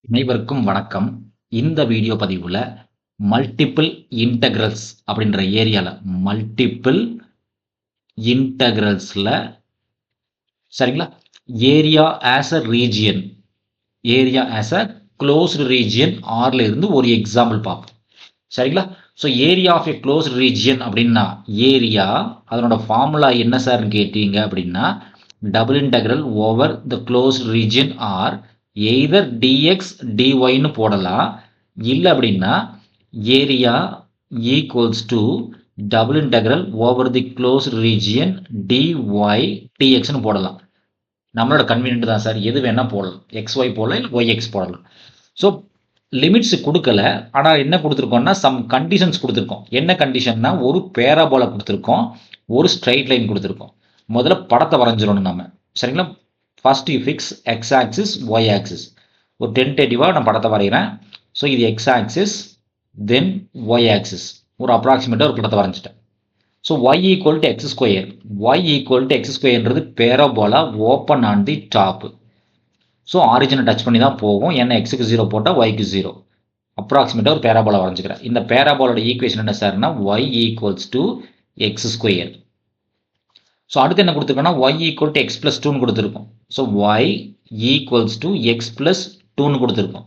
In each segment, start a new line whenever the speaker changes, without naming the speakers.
அனைவருக்கும் வணக்கம். இந்த வீடியோ பதிவுல மல்டிபிள் இன்டெக்ரல்ஸ் அப்படின்ற ஏரியால மல்டிபிள் இன்டெக்ரல்ஸ்ல சரிங்களா? Area as a region area as a closed region ஆர்ல இருந்து ஒரு எக்ஸாம்பிள் பார்ப்போம். சரிங்களா? So area of a closed region அப்படின்னா ஏரியா அதனோட ஃபார்முலா என்ன சார்ன்னு கேட்டீங்க அப்படின்னா double integral over the closed region R either d x டிஒய்னு போடலாம். இல்லை அப்படின்னா area equals to double integral over the closed region d y டிஎக்ஸ்னு போடலாம். நம்மளோட கன்வீனியன்ட் தான் சார், எது வேணால் போடலாம். எக்ஸ்ஒய் போடலாம், இல்லை ஒய்எக்ஸ் போடலாம். ஸோ லிமிட்ஸ் கொடுக்கல, ஆனால் என்ன கொடுத்துருக்கோம்னா சம் கண்டிஷன்ஸ் கொடுத்துருக்கோம். என்ன கண்டிஷன்னா ஒரு பேராபோலா கொடுத்துருக்கோம், ஒரு ஸ்ட்ரைட் லைன் கொடுத்துருக்கோம். முதல்ல படத்தை வரைஞ்சிடணும் நம்ம. சரிங்களா? First you fix x axis y axis. ஒரு டென்டேட்டிவாக நான் படத்தை வரைகிறேன். ஸோ இது x axis, then y axis. ஒரு அப்ராக்சிமேட்டாக ஒரு படத்தை வரைஞ்சிட்டேன். So y equal to x square. Y equal to x ஸ்கொயர்ன்றது parabola open on the top. So ஆரிஜினை டச் பண்ணி தான் போகும். ஏன்னா எக்ஸுக்கு 0 போட்டால் ஒய்க்கு 0. அப்ராக்சிமேட்டாக ஒரு பேராபோலா வரைஞ்சிக்கிறேன். இந்த பேராபோலோட ஈக்குவேஷன் என்ன சார்னா y equals to x square. So அடுத்து என்ன கொடுத்துருக்கோம்னா y equal to x plus 2ன்னு கொடுத்துருக்கோம். So y equals to x plus 2ன்னு கொடுத்துருக்கோம்.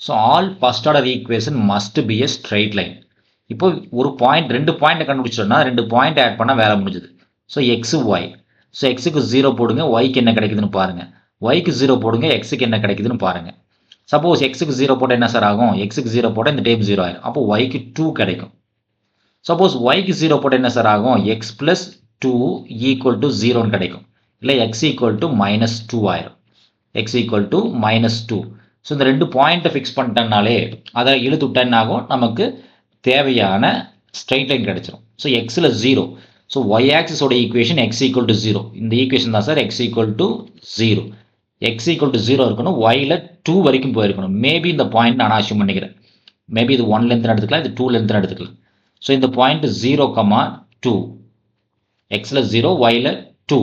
So all first order equation must be a straight line. இப்போ ஒரு பாயிண்ட் 2 பாயிண்ட் கண்டுபிடிச்சோம்னா 2 பாயிண்ட் ஆட் பண்ணால் வேலை முடிஞ்சுது. So x Y. ஸோ எக்ஸுக்கு 0 போடுங்க, ஒய்க்கு என்ன கிடைக்குதுன்னு பாருங்கள். ஒய்க்கு 0 போடுங்க, எக்ஸுக்கு என்ன கிடைக்குதுன்னு பாருங்கள். சப்போஸ் எக்ஸுக்கு 0 போட்டால் என்ன சார் ஆகும்? எக்ஸுக்கு 0 போட்டால் இந்த டைப் 0 ஆயிடும். அப்போ ஒய்க்கு 2 கிடைக்கும். சப்போஸ் ஒய்க்கு 0 போட்டால் என்ன சார் ஆகும்? எக்ஸ் பிளஸ் 2 ஈக்குவல் டு 0ன்னு கிடைக்கும். இல்லை எக்ஸ் ஈக்குவல் டு -2 ஆயிரும். X equal to -2. ஸோ இந்த 2 பாயிண்ட்டை ஃபிக்ஸ் பண்ணிட்டோம்னாலே அதை இழுத்து விட்டேன்னு ஆகும், நமக்கு தேவையான ஸ்ட்ரைட் லைன் கிடைச்சிரும். ஸோ எக்ஸில் 0. ஸோ ஒய் ஆக்சிஸோட ஈக்குவேஷன் எக்ஸ் ஈக்குவல் டு 0. இந்த ஈக்குவேஷன் தான் sir x equal to 0. X equal to 0 இருக்கணும், ஒயில் 2 வரைக்கும் போயிருக்கணும். மேபி இந்த பாயிண்ட் நான் அஷ்யூம் பண்ணிக்கிறேன். மேபி இது 1 லென்த்னு எடுத்துக்கலாம், இது 2 லென்த்னு எடுத்துக்கலாம். ஸோ இந்த பாயிண்ட் 0,2. எக்ஸில் 0, ஒயில் 2.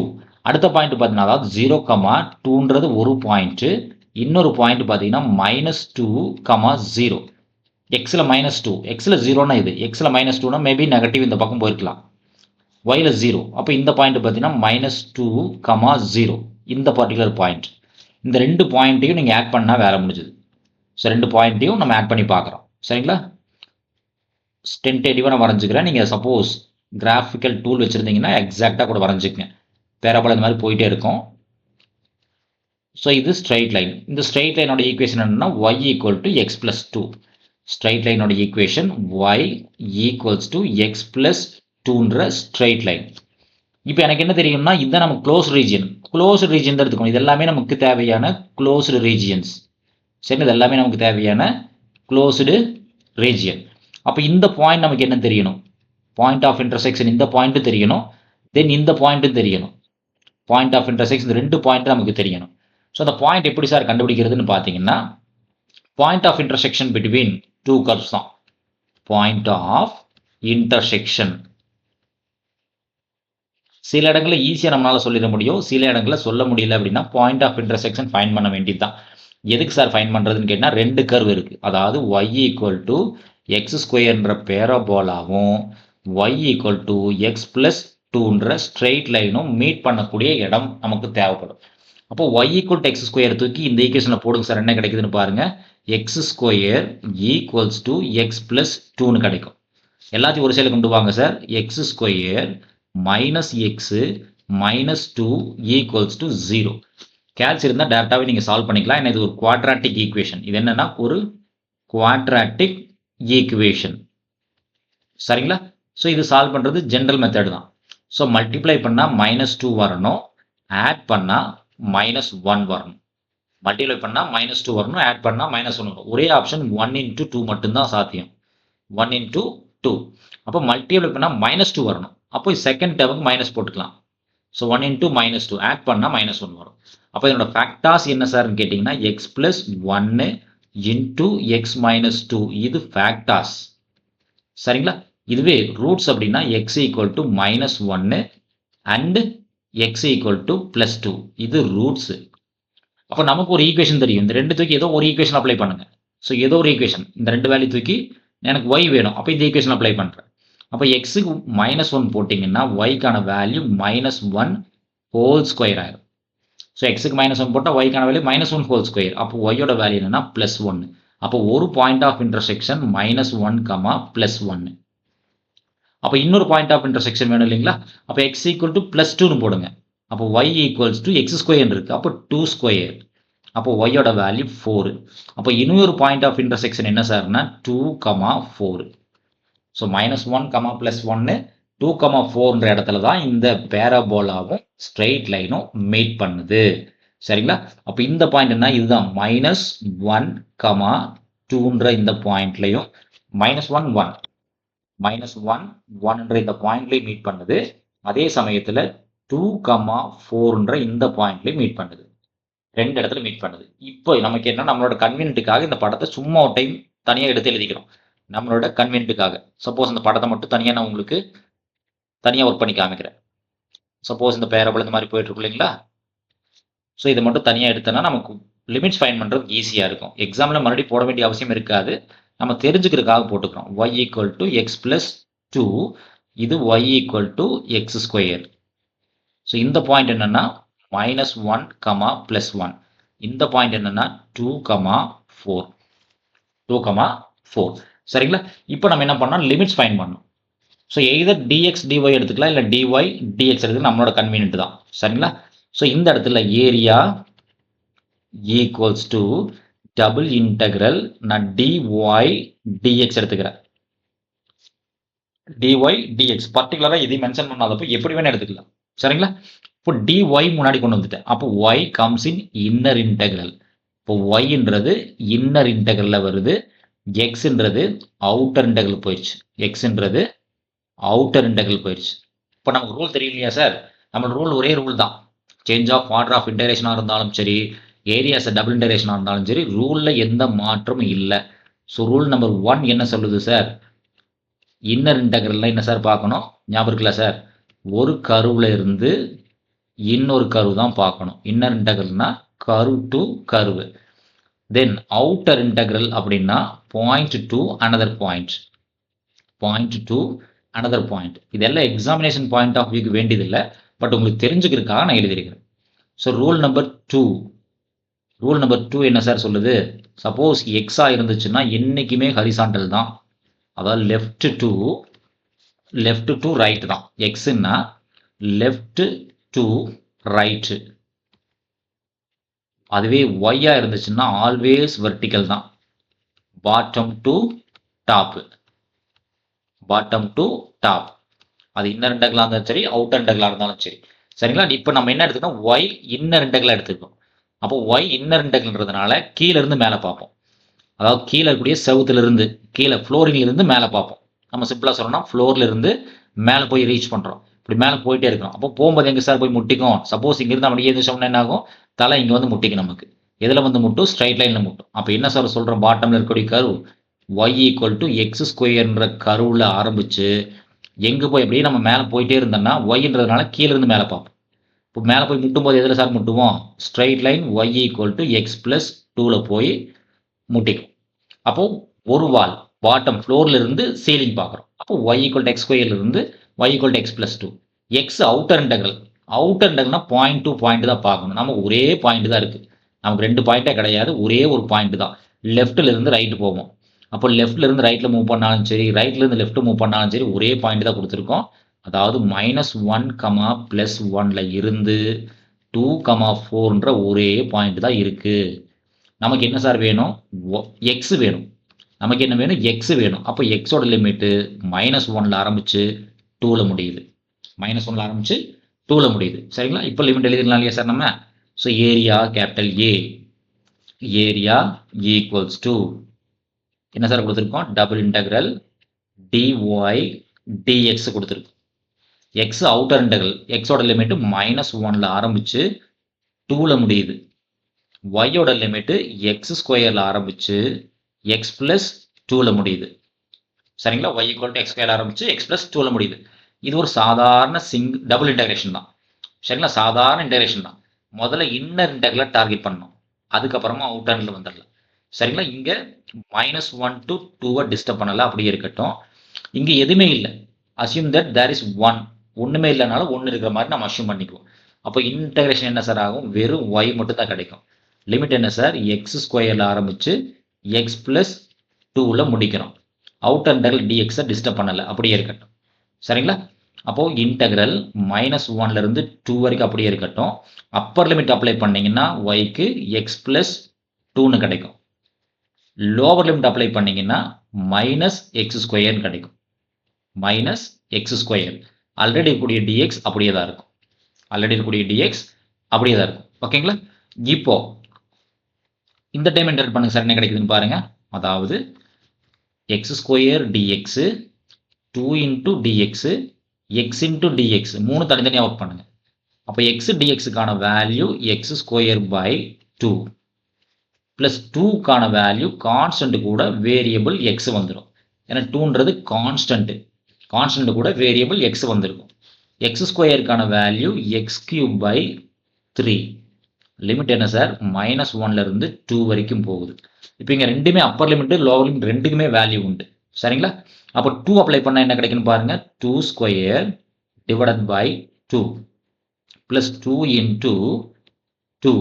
அடுத்த பாயிண்ட் பார்த்தீங்கன்னா அதாவது 0,2ன்றது ஒரு பாயிண்ட்டு. இன்னொரு பாயிண்ட் பார்த்தீங்கன்னா -2,0. எக்ஸில் -2, எக்ஸில் 0னா இது, எக்ஸில் -2னா மேபி நெகட்டிவ் இந்த பக்கம் போயிருக்கலாம். ஒயில் 0. அப்போ இந்த பாயிண்ட் பார்த்தீங்கன்னா -2,0. இந்த பர்டிகுலர் பாயிண்ட். இந்த 2 பாயிண்ட்டையும் நீங்கள் ஆட் பண்ணால் வேலை முடிஞ்சுது. ஸோ 2 பாயிண்ட்டையும் நம்ம ஆட் பண்ணி பார்க்குறோம். சரிங்களா? டென்டேட்டிவாக நான் வரைஞ்சிக்கிறேன். நீங்கள் சப்போஸ் கிராஃபிக்கல் டூல் வச்சுருந்தீங்கன்னா எக்ஸாக்டாக கூட வரைஞ்சிக்கங்க. பேராபோலா இந்த மாதிரி போயிட்டே இருக்கும். ஸோ இது ஸ்ட்ரைட் லைன். இந்த ஸ்ட்ரைட் லைனோட ஈக்குவேஷன் என்னன்னா y equal to x plus 2. Straight லைனோட equation y equals to x plus 2ன்ற ஸ்ட்ரைட் லைன். இப்போ எனக்கு என்ன தெரியும்னா இதுதான் நம்ம க்ளோஸ் ரீஜியன். க்ளோஸ்டு ரீஜியன் தான் எடுத்துக்கணும். இது எல்லாமே நமக்கு தேவையான க்ளோஸ்டு ரீஜியன்ஸ். சரி, இது எல்லாமே நமக்கு தேவையான க்ளோஸ்டு ரீஜியன். அப்போ இந்த பாயிண்ட் நமக்கு என்ன தெரியணும்? பாயிண்ட் ஆஃப் இன்டர்செக்ஷன் இந்த பாயிண்ட்டும் தெரியணும், தென் இந்த பாயிண்ட்டும் தெரியணும். பாயிண்ட் ஆஃப் இன்டர்செக்ஷன் இந்த 2 பாயிண்ட் நமக்கு தெரியணும். ஸோ அந்த பாயிண்ட் எப்படி சார் கண்டுபிடிக்கிறதுன்னு பார்த்தீங்கன்னா point of intersection between 2 curves தான் பாயிண்ட் ஆஃப் இன்டர்செக்ஷன். சில இடங்களில் ஈஸியாக நம்மளால சொல்லிட முடியும், சில இடங்களில் சொல்ல முடியல. அப்படின்னா பாயிண்ட் ஆஃப் இன்டர்செக்ஷன் ஃபைன் பண்ண வேண்டியது தான். எதுக்கு சார் ஃபைன் பண்ணுறதுன்னு கேட்டால் 2 கர்வ் இருக்குது. அதாவது ஒய் ஈக்குவல் டு எக்ஸ் ஸ்கொயர்ன்ற பேராபோலாவும் y equal to x plus 2ன்ற ஸ்ட்ரெயிட் லைனும் மீட் பண்ணக்கூடிய இடம் நமக்கு தேவைப்படும். அப்போ y equal to x square தூக்கி இந்த ஈக்குவேஷனில் போடுங்க சார், என்ன கிடைக்குதுன்னு பாருங்கள். X square equals to x plus 2ன்னு கிடைக்கும். எல்லாத்தையும் ஒரு சைடில் கொண்டு வாங்க sir. X square minus x -2 equals to 0. கேல்ஸ் இருந்தால் டேரெக்டாகவே நீங்கள் சால்வ் பண்ணிக்கலாம். ஏன்னா இது ஒரு குவாட்ராட்டிக் ஈக்குவேஷன். இது என்னன்னா ஒரு குவாட்ராட்டிக் ஈக்குவேஷன். சரிங்களா? ஸோ இது சால்வ் பண்ணுறது ஜென்ரல் மெத்தட் தான். ஸோ மல்டிப்ளை பண்ணால் -2 வரணும், ஆட் பண்ணால் -1 வரணும். மல்டிப்ளை பண்ணால் -2 வரணும், ஆட் பண்ணால் -1 வரும். ஒரே ஆப்ஷன் 1 × 2 மட்டும்தான் சாத்தியம். 1 × 2. அப்போ மல்டிப்ளை பண்ணால் -2 வரணும். அப்போ செகண்ட் டேர்முக்கு மைனஸ் போட்டுக்கலாம். ஸோ 1 × -2 ஆட் பண்ணால் -1 வரும். அப்போ இதனோட ஃபேக்டாஸ் என்ன சார்ன்னு கேட்டிங்கன்னா X plus 1 into X minus 2 இது ஃபேக்டாஸ். சரிங்களா? இதுவே ரூட்ஸ் அப்படின்னா X equal to -1 and X equal to +2 இது ரூட்ஸு. அப்போ நமக்கு ஒரு ஈக்குவேஷன் தெரியும். இந்த 2 தூக்கி ஏதோ ஒரு ஈக்குவேஷன் அப்ளை பண்ணுங்க. ஸோ ஏதோ ஒரு ஈக்குவேஷன் இந்த 2 வேல்யூ தூக்கி எனக்கு y வேணும். அப்போ இந்த ஈக்குவேஷன் அப்ளை பண்றேன். அப்போ எக்ஸுக்கு -1 போட்டிங்கன்னா yக்கான வேல்யூ -1 ஹோல் ஸ்கொயர் ஆயிரும். ஸோ எக்ஸுக்கு -1 போட்டால் yக்கான வேல்யூ -1 ஹோல் ஸ்கொயர். அப்போ yயோட வேல்யூ என்னன்னா +1. அப்போ ஒரு பாயிண்ட் ஆஃப் இன்டர்செக்ஷன் -1, +1. அப்போ இன்னொரு பாயிண்ட் ஆஃப் இன்டர்செக்ஷன் வேணும் இல்லைங்களா? அப்போ x ஈக்குவல் டு +2ன்னு போடுங்க. அப்போ y equals to x square இருக்கு. அப்போ 2 ஸ்கொயர். அப்போ yயோட வேல்யூ 4. அப்போ இன்னொரு பாயிண்ட் ஆஃப் இன்டர்செக்ஷன் என்ன சார்னா 2, 4. ஸோ -1, +1 2, 4ன்ற இடத்துல தான் இந்த பேராபோலாவும் ஸ்ட்ரெயிட் லைனும் மீட் பண்ணுது. சரிங்களா? அப்போ இந்த பாயிண்ட் என்ன? இதுதான் -1, 2ன்ற இந்த பாயிண்ட்லையும் -1, 1ன்ற இந்த பாயிண்ட்லையும் மீட் பண்ணுது. அதே சமயத்தில் 2, 4ன்ற இந்த பாயிண்ட்லையும் மீட் பண்ணுது. 2 இடத்துல மீட் பண்ணுது. இப்போ நமக்கு என்ன, நம்மளோட கன்வீனியன்ட்டுக்காக இந்த படத்தை சும்மா ஒரு டைம் தனியாக எடுத்து எழுதிக்கிறோம். நம்மளோட கன்வீனியன்ட்டுக்காக. சப்போஸ் இந்த படத்தை மட்டும் தனியாக நான் உங்களுக்கு தனியாக ஒர்க் பண்ணி காமிக்கிறேன். சப்போஸ் இந்த பேரபிள் இந்த மாதிரி போயிட்டு இருக்கு இல்லைங்களா? ஸோ இதை மட்டும் தனியாக எடுத்தோன்னா நமக்கு லிமிட்ஸ் ஃபைண்ட் பண்ணுறதுக்கு ஈஸியாக இருக்கும். எக்ஸாமில் மறுபடியும் போட வேண்டிய அவசியம் இருக்காது. நம்ம தெரிஞ்சுக்கிறதுக்காக போட்டுக்கிறோம். y ஈக்குவல் டு x + 2, இது y equal to x square. So இந்த பாயிண்ட் என்னன்னா -1, +1. இந்த பாயிண்ட் என்னன்னா 2, 4. 2, 4. சரிங்களா? இப்போ நம்ம என்ன பண்ணோம்? லிமிட்ஸ் ஃபைண்ட் பண்ணணும். ஸோ எய்தர் dx dy எடுத்துக்கலாம், இல்லை dy dx எடுத்துக்கலாம். நம்மளோட கன்வீனியன்ட் தான். சரிங்களா? ஸோ இந்த இடத்துல area equals to double integral, நான் dy dx எடுத்துக்கிறேன். dy dx பர்டிகுலராக எதையும் மென்ஷன் பண்ணாதப்போ எப்படி வேணா எடுத்துக்கலாம். சரிங்களா? இப்போ dy முன்னாடி கொண்டு வந்துட்டேன். அப்போ y comes in inner integral. இப்போ yன்றது இன்னர் இன்டெக்ரலில் வருது, xன்றது அவுட்டர் இன்டெக்ரல் போயிடுச்சு. xன்றது அவுட்டர் இன்டெக்ரல் போயிடுச்சு. இப்போ நமக்கு ரூல் தெரியும் இல்லையா சார்? நம்ம ரூல் ஒரே ரூல் தான். சேஞ்ச் ஆஃப் ஆர்டர் ஆஃப் இன்டகிரேஷனாக இருந்தாலும் சரி, ஏரியாஸ் டபுள் இன்டகிரேஷனாக இருந்தாலும் சரி, ரூலில் எந்த மாற்றமும் இல்லை. ஸோ ரூல் நம்பர் 1 என்ன சொல்லுது சார்? இன்னர் இன்டெக்ரலில் என்ன சார் பார்க்கணும்? ஞாபகம் இருக்குல்ல சார்? ஒரு கருவில் இருந்து இன்னொரு கருவு தான் பார்க்கணும். இன்னர் இன்டெக்ரல்னா கரு டு கருவு. தென் அவுட்டர் இன்டெக்ரல் அப்படின்னா point to another point. Point to another point. இதெல்லாம் எக்ஸாமினேஷன் பாயிண்ட் ஆஃப் வியூக்கு வேண்டியதில்லை. பட் உங்களுக்கு தெரிஞ்சுக்கிறதுக்காக நான் எழுதியிருக்கிறேன். So rule number 2. Rule number 2 என்ன சார் சொல்லுது? சப்போஸ் எக்ஸாக இருந்துச்சுன்னா என்றைக்குமே ஹரிசாண்டல் தான். அதாவது லெஃப்ட் டு ரைட் தான். எக்ஸ்ன்னா லெஃப்ட் டு ரைட்டு. அதுவே ஒய்யா இருந்துச்சுன்னா ஆல்வேஸ் வெர்டிக்கல் தான். Bottom to top. Bottom to top. அது இன்னர் இன்டெக்ரலாக இருந்தாலும் சரி, அவுட்டர் இன்டெக்ரலாக இருந்தாலும் சரி. சரிங்களா? இப்போ நம்ம என்ன எடுத்துக்கணும்? y இன்னர் இன்டெக்ரலாக எடுத்துக்கணும். அப்போ y இன்னர் இன்டெக்ரல்ன்றதுனால கீழே இருந்து மேலே பார்ப்போம். அதாவது கீழே இருக்கக்கூடிய செவுத்துலேருந்து, கீழே ஃப்ளோரிங்லேருந்து மேலே பார்ப்போம். நம்ம சிம்பிளாக சொல்லணும்னா ஃப்ளோர்லேருந்து மேலே போய் ரீச் பண்ணுறோம். இப்படி மேலே போயிட்டே இருக்கணும். அப்போ போகும்போது எங்கே சார் போய் முட்டிக்கும்? சப்போஸ் இங்கேருந்து நம்ம ஏது சொன்னால் என்ன ஆகும்? தலை இங்கே வந்து முட்டிக்கும். நமக்கு எதில் வந்து முட்டும்? ஸ்ட்ரைட் லைனில் முட்டும். அப்போ என்ன சார் சொல்கிறோம்? பாட்டமில் இருக்கக்கூடிய curve y equal to x ஸ்கொயர்ன்ற கருவில் ஆரம்பித்து எங்கே போய் அப்படியே நம்ம மேலே போயிட்டே இருந்தோம்னா ஒய்ன்றதுனால கீழே இருந்து மேலே பார்ப்போம். இப்போ மேலே போய் முட்டும் போது எதில் சார் முட்டுவோம்? Straight line y equal to x + 2ல் போய் முட்டிக்கும். அப்போது ஒரு வால் பாட்டம் ஃப்ளோரில் இருந்து சீலிங் பார்க்குறோம். அப்போ y ஈக்குவல் டு எக்ஸ் ஸ்கொயர்லேருந்து y equal to x + 2. X outer integral. Outer இன்டெக்ரல்னா பாயிண்ட் டு பாயிண்ட் தான் பார்க்கணும். நமக்கு ஒரே பாயிண்ட் தான் இருக்குது. நமக்கு 2 பாயிண்ட்டே கிடையாது. ஒரே ஒரு பாயிண்ட் தான். லெஃப்ட்டில் இருந்து ரைட்டு போவோம். அப்போ லெஃப்ட்ல இருந்து ரைட்டில் மூவ் பண்ணாலும் சரி, ரைட்ல இருந்து லெஃப்ட் மூவ் பண்ணாலும் சரி, ஒரே பாயிண்ட் தான் கொடுத்துருக்கோம். அதாவது -1, +1ல இருந்து 2, 4ன்ற ஒரே பாயிண்ட் தான் இருக்கு. நமக்கு என்ன சார் வேணும்? எக்ஸ் வேணும். நமக்கு என்ன வேணும்? எக்ஸ் வேணும். அப்போ எக்ஸோட லிமிட்டு -1ல் ஆரம்பிச்சு 2ல் முடியுது. -1ல் ஆரம்பிச்சு 2ல் முடியுது. சரிங்களா? இப்போ லிமிட் எழுதிடலாம் இல்லையா சார் நம்ம? So area capital A, area equals to என்ன சார் கொடுத்துருக்கோம்? டபுள் இன்டெக்ரல் dy dx கொடுத்துருக்கோம். X outer integral. எக்ஸோட லிமிட்டு -1ல் ஆரம்பிச்சு 2ல் முடியுது. ஒய்யோட லிமிட்டு எக்ஸ் ஸ்கொயரில் ஆரம்பிச்சு x + 2ல் முடியுது. சரிங்களா? y equal to x square ஆரம்பிச்சு x + 2ல் முடியுது. இது ஒரு சாதாரண டபுள் இன்டெகிரேஷன் தான். சரிங்களா? சாதாரண இன்டெகிரேஷன் தான். முதல்ல இன்னர் இன்டெக்ரலை டார்கெட் பண்ணணும். அதுக்கப்புறமா அவுட் ஹேண்டில் வந்துடலாம். சரிங்களா? இங்கே -1 to 2 டிஸ்டர்ப் பண்ணல, அப்படியே இருக்கட்டும். இங்கே எதுவுமே இல்லை. Assume that there is 1. ஒன்றுமே இல்லைனாலும் 1 இருக்கிற மாதிரி நம்ம அசியூம் பண்ணிக்குவோம். அப்போ இன்டகிரேஷன் என்ன சார் ஆகும்? வெறும் y மட்டும் தான் கிடைக்கும். லிமிட் என்ன சார்? எக்ஸ் ஸ்கொயரில் ஆரம்பித்து எக்ஸ் ப்ளஸ் 2ல் முடிக்கிறோம். அவுட் இன்டெக்ரல் டிஎக்ஸை டிஸ்டர்ப் பண்ணலை, அப்படியே இருக்கட்டும். சரிங்களா? அப்போது இன்டெக்ரல் -1லேருந்து 2 வரைக்கும் அப்படியே இருக்கட்டும். அப்பர் லிமிட் அப்ளை பண்ணிங்கன்னா ஒய்க்கு எக்ஸ் ப்ளஸ் 2ன்னு கிடைக்கும். லோவர் லிமிட் அப்ளை பண்ணிங்கன்னா -x² கிடைக்கும். -x². ஆல்ரெடி இருக்கக்கூடிய dx அப்படியே தான் இருக்கும். ஓகேங்களா? இப்போ இந்த டைம் இன்டெகிரேட் பண்ணுங்க சார், என்ன கிடைக்குதுன்னு பாருங்க. அதாவது x² dx 2 into dx x into dx 3 தனித்தனியாக ஒர்க் பண்ணுங்க. அப்போ x dxக்கான வேல்யூ x²/2 ப்ளஸ் 2க்கான வேல்யூ கான்ஸ்டன்ட் கூட வேரியபிள் x வந்துடும். ஏன்னா 2ன்றது கான்ஸ்டன்ட் கூட வேரியபிள் x வந்திருக்கும். x²க்கான வேல்யூ x³/3. லிமிட் என்ன சார்? -1லேருந்து 2 வரைக்கும் போகுது. இப்போ இங்கே ரெண்டுமே அப்பர் லிமிட் லோவர் லிமிட் ரெண்டுக்குமே வேல்யூ உண்டு. சரிங்களா? அப்போ 2 அப்ளை பண்ணால் என்ன கிடைக்குன்னு பாருங்க. 2² divided by 2 plus 2 into 2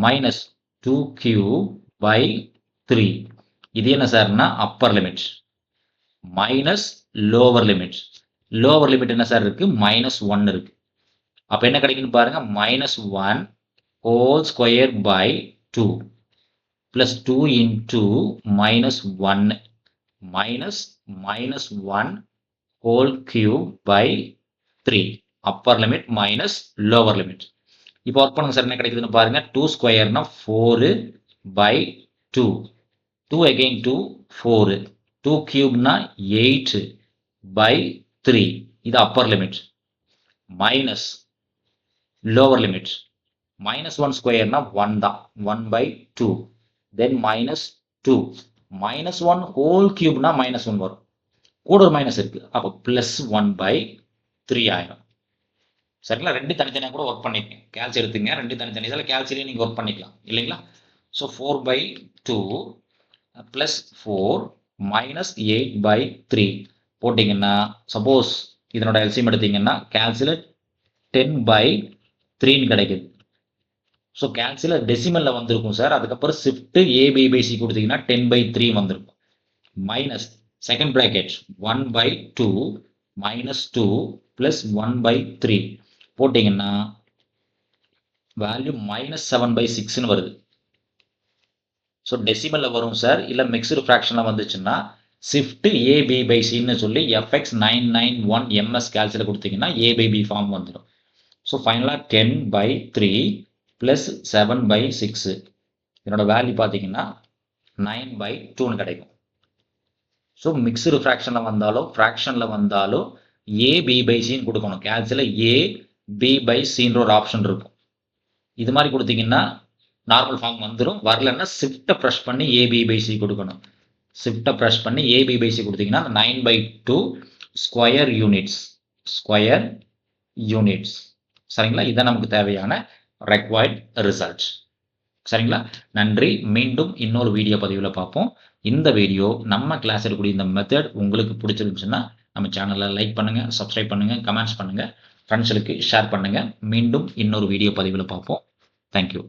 minus 2³/3. இது என்ன சார்னா upper limit minus lower limit. Lower limit என்ன சார் இருக்கு? -1 இருக்கு. அப்போ என்ன கிடைக்குன்னு பாருங்க. -1 whole square by 2 plus 2 into -1 minus -1 whole cube by 3. Appar limit minus lower limit. இப்போ ஒர்க் பண்ணுங்க சார், என்ன கிடைக்குதுன்னு பாருங்க. 2² 4/2 2 again 2 4 2³ 8/3. இது Appar limit minus lower limit -1² 1 தான் 1/2 தென் -2 -1 whole cube -1 வரும். கூட ஒரு மைனஸ் இருக்கு. அப்போ +1/3 ஆயிரும். சரிங்களா? ரெண்டு தனித்தனியாக கூட ஒர்க் பண்ணிக்கங்க. கேல்சி எடுத்துங்க, ரெண்டு தனித்தனி இதில் கேல்சிலையும் நீங்கள் ஒர்க் பண்ணிக்கலாம் இல்லைங்களா? ஸோ 4/2 + 4 -8/3 போட்டிங்கன்னா சப்போஸ் இதனோட எல்சிஎம் எடுத்தீங்கன்னா கேல்சியில் 10/3ன்னு கிடைக்குது. ஸோ கேல்சியில் டெசிமலில் வந்திருக்கும் சார். அதுக்கப்புறம் ஷிஃப்ட் AB/C கொடுத்தீங்கன்னா 10/3 வந்திருக்கும். மைனஸ் செகண்ட் ப்ராக்கெட் 1/2 -2 + 1/3 போட்டிங்கன்னா வேல்யூ -7/6ன்னு வருது. ஸோ டெசிமலில் வரும் சார். இல்லை மிக்சடு ஃப்ராக்ஷனில் வந்துச்சுன்னா ஷிஃப்ட் AB/Cன்னு சொல்லி FX991 MS கேல்சியில் கொடுத்தீங்கன்னா A/B ஃபார்ம் வந்துடும். ஸோ ஃபைனலாக 10/3 + 7/6 இதனோட வேல்யூ பார்த்தீங்கன்னா 9/2ன்னு கிடைக்கும். ஸோ மிக்சடு ஃப்ராக்ஷனில் வந்தாலும் AB/Cன்னு கொடுக்கணும். கேல்சியில் AB/Cன்ற ஒரு ஆப்ஷன் இருக்கும். இது மாதிரி கொடுத்தீங்கன்னா நார்மல் ஃபார்ம் வந்துடும். வரலன்னா ஷிஃப்ட்டை ப்ரெஸ் பண்ணி AB/C கொடுக்கணும். ஷிஃப்ட்டை ப்ரெஸ் பண்ணி AB/C கொடுத்தீங்கன்னா 9/2 ஸ்கொயர் யூனிட்ஸ். சரிங்களா? இதான் நமக்கு தேவையான ரெக்வயர்ட் ரிசல்ட். சரிங்களா? நன்றி. மீண்டும் இன்னொரு வீடியோ பதிவில் பார்ப்போம். இந்த வீடியோ நம்ம கிளாஸ் இருக்கக்கூடிய இந்த மெத்தட் உங்களுக்கு பிடிச்சிருந்துச்சுன்னா நம்ம சேனலை லைக் பண்ணுங்கள், சப்ஸ்கிரைப் பண்ணுங்கள், கமெண்ட்ஸ் பண்ணுங்கள், ஃப்ரெண்ட்ஸுக்கு ஷேர் பண்ணுங்கள். மீண்டும் இன்னொரு வீடியோ பதிவில் பார்ப்போம். தேங்க்யூ.